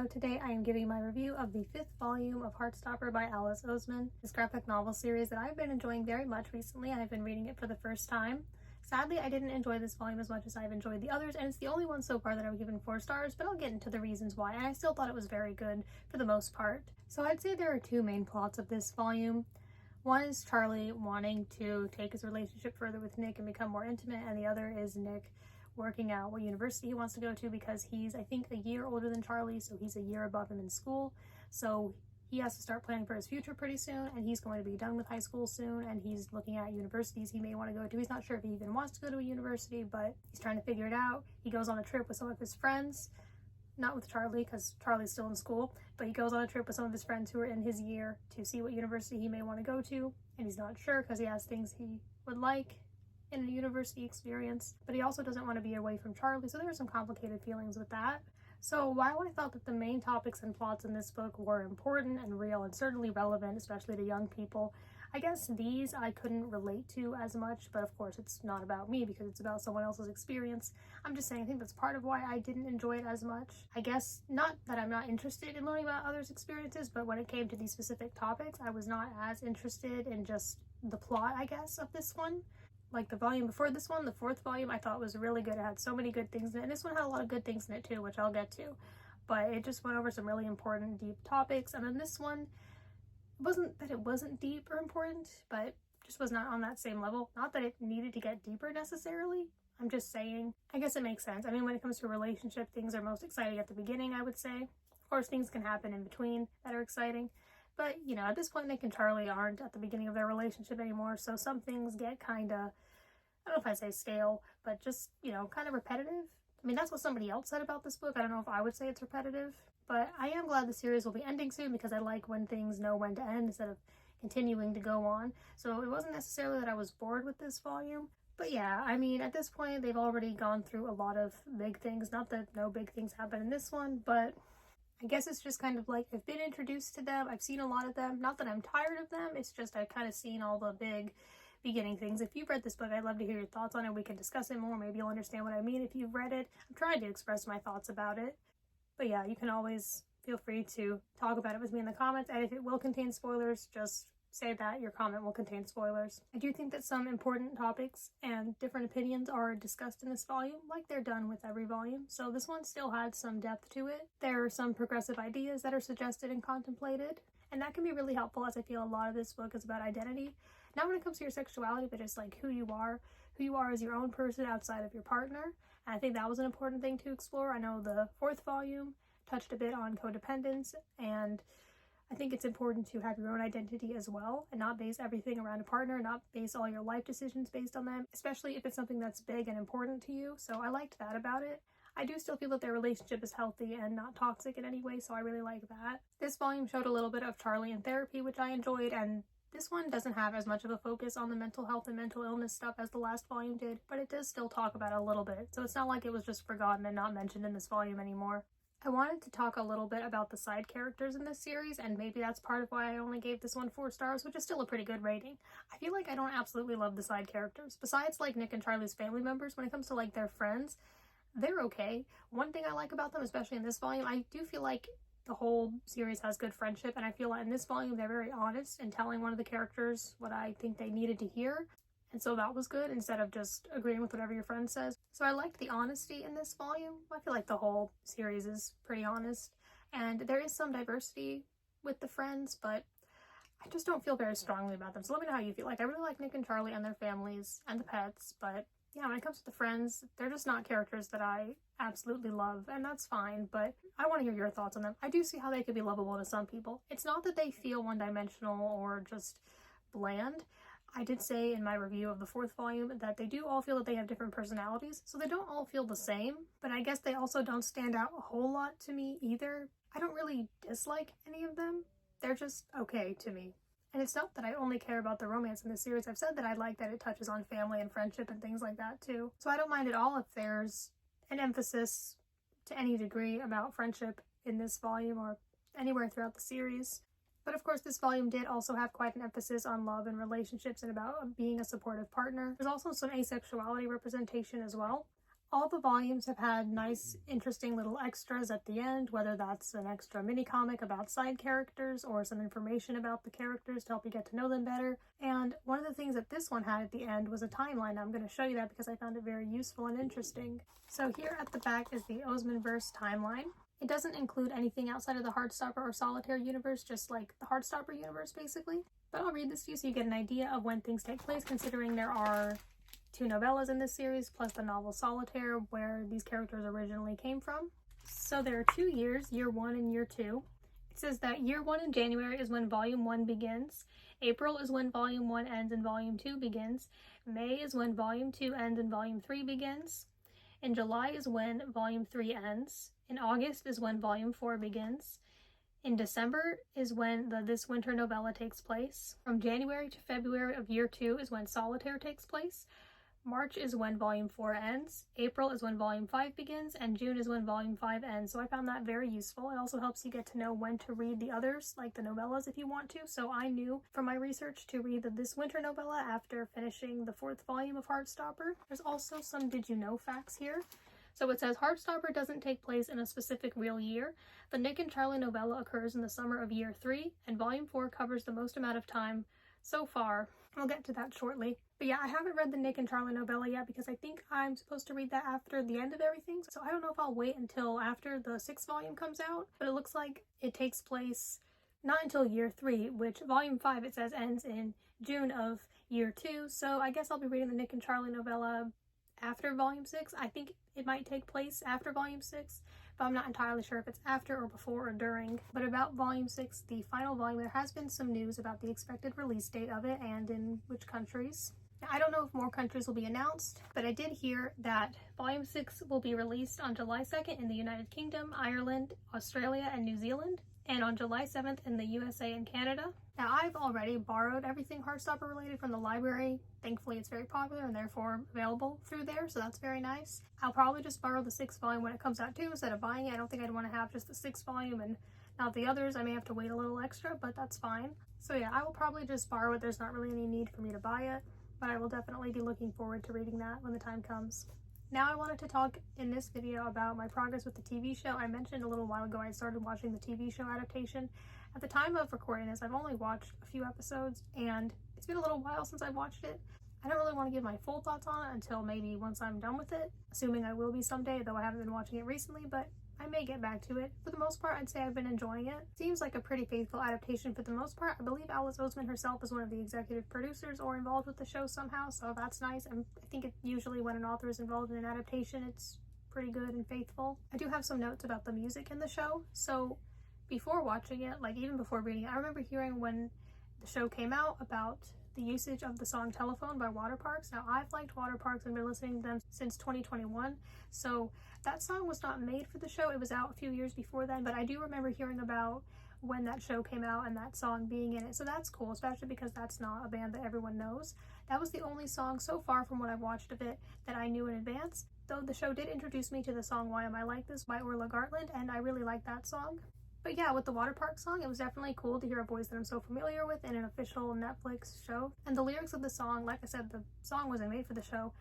today I am giving my review of the 5th volume of Heartstopper by Oseman, this graphic novel series that I've been enjoying very much recently. I've been reading it for the first time. Sadly, I didn't enjoy this volume as much as I've enjoyed the others, and it's the only one so far that I've given 4 stars, but I'll get into the reasons why, and I still thought it was very good for the most part. So I'd say there are 2 main plots of this volume. One is Charlie wanting to take his relationship further with Nick and become more intimate, and the other is Nick working out what university he wants to go to because he's, I think, a year older than Charlie, so he's a year above him in school. So he has to start planning for his future pretty soon, and he's going to be done with high school soon, and he's looking at universities he may want to go to. He's not sure if he even wants to go to a university, but he's trying to figure it out. He goes on a trip with some of his friends, not with Charlie because Charlie's still in school, but he goes on a trip with some of his friends who are in his year to see what university he may want to go to, and he's not sure because he has things he would like in a university experience, but he also doesn't want to be away from Charlie, so there are some complicated feelings with that. So while I thought that the main topics and plots in this book were important and real and certainly relevant, especially to young people, I guess these I couldn't relate to as much, but of course it's not about me because it's about someone else's experience. I'm just saying I think that's part of why I didn't enjoy it as much. I guess not that I'm not interested in learning about others' experiences, but when it came to these specific topics, I was not as interested in just the plot, I guess, of this one. Like the volume before this one, the 4th volume, I thought was really good. It had so many good things in it, and this one had a lot of good things in it too, which I'll get to. But it just went over some really important, deep topics, and then this one, it wasn't that it wasn't deep or important, but just was not on that same level. Not that it needed to get deeper necessarily. I'm just saying, I guess it makes sense. I mean, when it comes to a relationship, things are most exciting at the beginning, I would say. Of course, things can happen in between that are exciting. But, you know, at this point, Nick and Charlie aren't at the beginning of their relationship anymore, so some things get kind of, I don't know if I'd say stale, but just, you know, kind of repetitive. I mean, that's what somebody else said about this book. I don't know if I would say it's repetitive, but I am glad the series will be ending soon because I like when things know when to end instead of continuing to go on. So it wasn't necessarily that I was bored with this volume. But yeah, I mean, at this point, they've already gone through a lot of big things. Not that no big things happen in this one, but I guess it's just kind of like I've been introduced to them. I've seen a lot of them. Not that I'm tired of them. It's just I've kind of seen all the big beginning things. If you've read this book, I'd love to hear your thoughts on it. We can discuss it more. Maybe you'll understand what I mean if you've read it. I'm trying to express my thoughts about it. But yeah, you can always feel free to talk about it with me in the comments. And if it will contain spoilers, just say that your comment will contain spoilers. I do think that some important topics and different opinions are discussed in this volume, like they're done with every volume. So this one still had some depth to it. There are some progressive ideas that are suggested and contemplated, and that can be really helpful as I feel a lot of this book is about identity. Not when it comes to your sexuality, but just like who you are as your own person outside of your partner. And I think that was an important thing to explore. I know the 4th volume touched a bit on codependence, and I think it's important to have your own identity as well and not base everything around a partner, not base all your life decisions based on them, especially if it's something that's big and important to you. So I liked that about it. I do still feel that their relationship is healthy and not toxic in any way, so I really like that. This volume showed a little bit of Charlie in therapy, which I enjoyed, and this one doesn't have as much of a focus on the mental health and mental illness stuff as the last volume did, but it does still talk about it a little bit, so it's not like it was just forgotten and not mentioned in this volume anymore. I wanted to talk a little bit about the side characters in this series, and maybe that's part of why I only gave this one 4 stars, which is still a pretty good rating. I feel like I don't absolutely love the side characters. Besides, like, Nick and Charlie's family members, when it comes to, like, their friends, they're okay. One thing I like about them, especially in this volume, I do feel like the whole series has good friendship, and I feel like in this volume they're very honest in telling one of the characters what I think they needed to hear. And so that was good instead of just agreeing with whatever your friend says. So I liked the honesty in this volume. I feel like the whole series is pretty honest. And there is some diversity with the friends, but I just don't feel very strongly about them. So let me know how you feel. Like, I really like Nick and Charlie and their families and the pets, but yeah, when it comes to the friends, they're just not characters that I absolutely love, and that's fine, but I want to hear your thoughts on them. I do see how they could be lovable to some people. It's not that they feel one-dimensional or just bland. I did say in my review of the 4th volume that they do all feel that they have different personalities, so they don't all feel the same, but I guess they also don't stand out a whole lot to me either. I don't really dislike any of them. They're just okay to me. And it's not that I only care about the romance in this series. I've said that I like that it touches on family and friendship and things like that too. So I don't mind at all if there's an emphasis to any degree about friendship in this volume or anywhere throughout the series. But of course, this volume did also have quite an emphasis on love and relationships and about being a supportive partner. There's also some asexuality representation as well. All the volumes have had nice, interesting little extras at the end, whether that's an extra mini comic about side characters or some information about the characters to help you get to know them better. And one of the things that this one had at the end was a timeline. I'm going to show you that because I found it very useful and interesting. So here at the back is the Oseman-verse timeline. It doesn't include anything outside of the Heartstopper or Solitaire universe, just like the Heartstopper universe basically. But I'll read this to you so you get an idea of when things take place, considering there are 2 novellas in this series, plus the novel Solitaire, where these characters originally came from. So there are 2 years, year 1 and year 2. It says that year 1 in January is when volume 1 begins. April is when volume 1 ends and volume 2 begins. May is when volume 2 ends and volume 3 begins. In July is when volume 3 ends. In August is when volume 4 begins. In December is when the This Winter novella takes place. From January to February of year 2 is when Solitaire takes place. March is when volume 4 ends, April is when volume 5 begins, and June is when volume 5 ends. So I found that very useful. It also helps you get to know when to read the others, like the novellas if you want to. So I knew from my research to read the This Winter novella after finishing the 4th volume of Heartstopper. There's also some did you know facts here. So it says Heartstopper doesn't take place in a specific real year. The Nick and Charlie novella occurs in the summer of year 3, and volume 4 covers the most amount of time so far. I'll get to that shortly. But yeah, I haven't read the Nick and Charlie novella yet because I think I'm supposed to read that after the end of everything. So I don't know if I'll wait until after the 6th volume comes out, but it looks like it takes place not until year 3, which volume 5 it says ends in June of year 2. So I guess I'll be reading the Nick and Charlie novella after volume 6. I think it might take place after volume 6, but I'm not entirely sure if it's after or before or during. But about volume 6, the final volume, there has been some news about the expected release date of it and in which countries. Now, I don't know if more countries will be announced, but I did hear that volume 6 will be released on July 2nd in the United Kingdom, Ireland, Australia, and New Zealand, and on July 7th in the USA and Canada. Now, I've already borrowed everything Heartstopper related from the library. Thankfully, it's very popular and therefore available through there, so that's very nice. I'll probably just borrow the 6th volume when it comes out too, instead of buying it. I don't think I'd want to have just the 6th volume and not the others. I may have to wait a little extra, but that's fine. So yeah, I will probably just borrow it. There's not really any need for me to buy it, but I will definitely be looking forward to reading that when the time comes. Now I wanted to talk in this video about my progress with the TV show. I mentioned a little while ago I started watching the TV show adaptation. At the time of recording this, I've only watched a few episodes, and it's been a little while since I watched it. I don't really want to give my full thoughts on it until maybe once I'm done with it, assuming I will be someday, though I haven't been watching it recently, but I may get back to it. For the most part, I'd say I've been enjoying it. Seems like a pretty faithful adaptation for the most part. I believe Alice Oseman herself is one of the executive producers or involved with the show somehow, so that's nice. And I think it usually when an author is involved in an adaptation, it's pretty good and faithful. I do have some notes about the music in the show. So before watching it, like even before reading it, I remember hearing when the show came out about the usage of the song Telephone by Waterparks. Now, I've liked Waterparks and been listening to them since 2021, so that song was not made for the show. It was out a few years before then, but I do remember hearing about when that show came out and that song being in it, so that's cool, especially because that's not a band that everyone knows. That was the only song so far from what I've watched of it that I knew in advance, though the show did introduce me to the song Why Am I Like This by Orla Gartland, and I really like that song. But yeah, with the Waterpark song, it was definitely cool to hear a voice that I'm so familiar with in an official Netflix show. And the lyrics of the song, like I said, the song wasn't made for the show.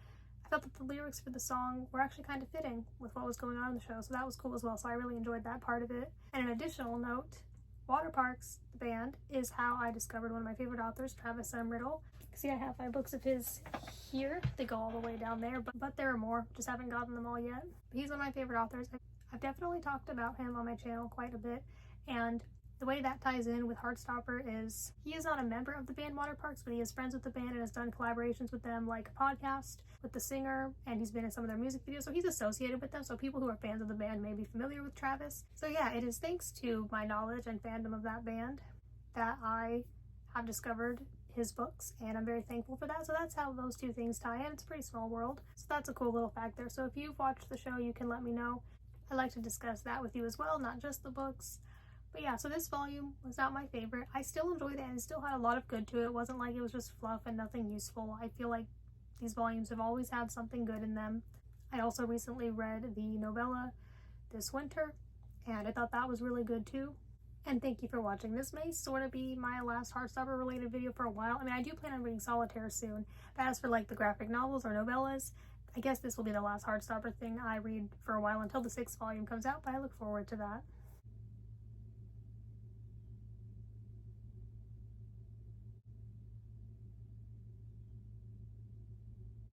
I felt that the lyrics for the song were actually kind of fitting with what was going on in the show, so that was cool as well, so I really enjoyed that part of it. And an additional note, Waterparks, the band, is how I discovered one of my favorite authors, Travis Riddle. See, I have my books of his here. They go all the way down there, but there are more. Just haven't gotten them all yet. But he's one of my favorite authors. I've definitely talked about him on my channel quite a bit, and the way that ties in with Heartstopper is he is not a member of the band Waterparks, but he is friends with the band and has done collaborations with them, like a podcast with the singer, and he's been in some of their music videos, so he's associated with them, so people who are fans of the band may be familiar with Travis. So yeah, it is thanks to my knowledge and fandom of that band that I have discovered his books, and I'm very thankful for that. So that's how those two things tie in. It's a pretty small world, so that's a cool little fact there. So if you've watched the show, you can let me know. I'd like to discuss that with you as well, not just the books. But yeah, so this volume was not my favorite. I still enjoyed it and it still had a lot of good to it. It wasn't like it was just fluff and nothing useful. I feel like these volumes have always had something good in them. I also recently read the novella This Winter, and I thought that was really good too. And thank you for watching. This may sort of be my last Heartstopper related video for a while. I mean, I do plan on reading Solitaire soon, but as for like the graphic novels or novellas, I guess this will be the last Heartstopper thing I read for a while until the 6th volume comes out, but I look forward to that.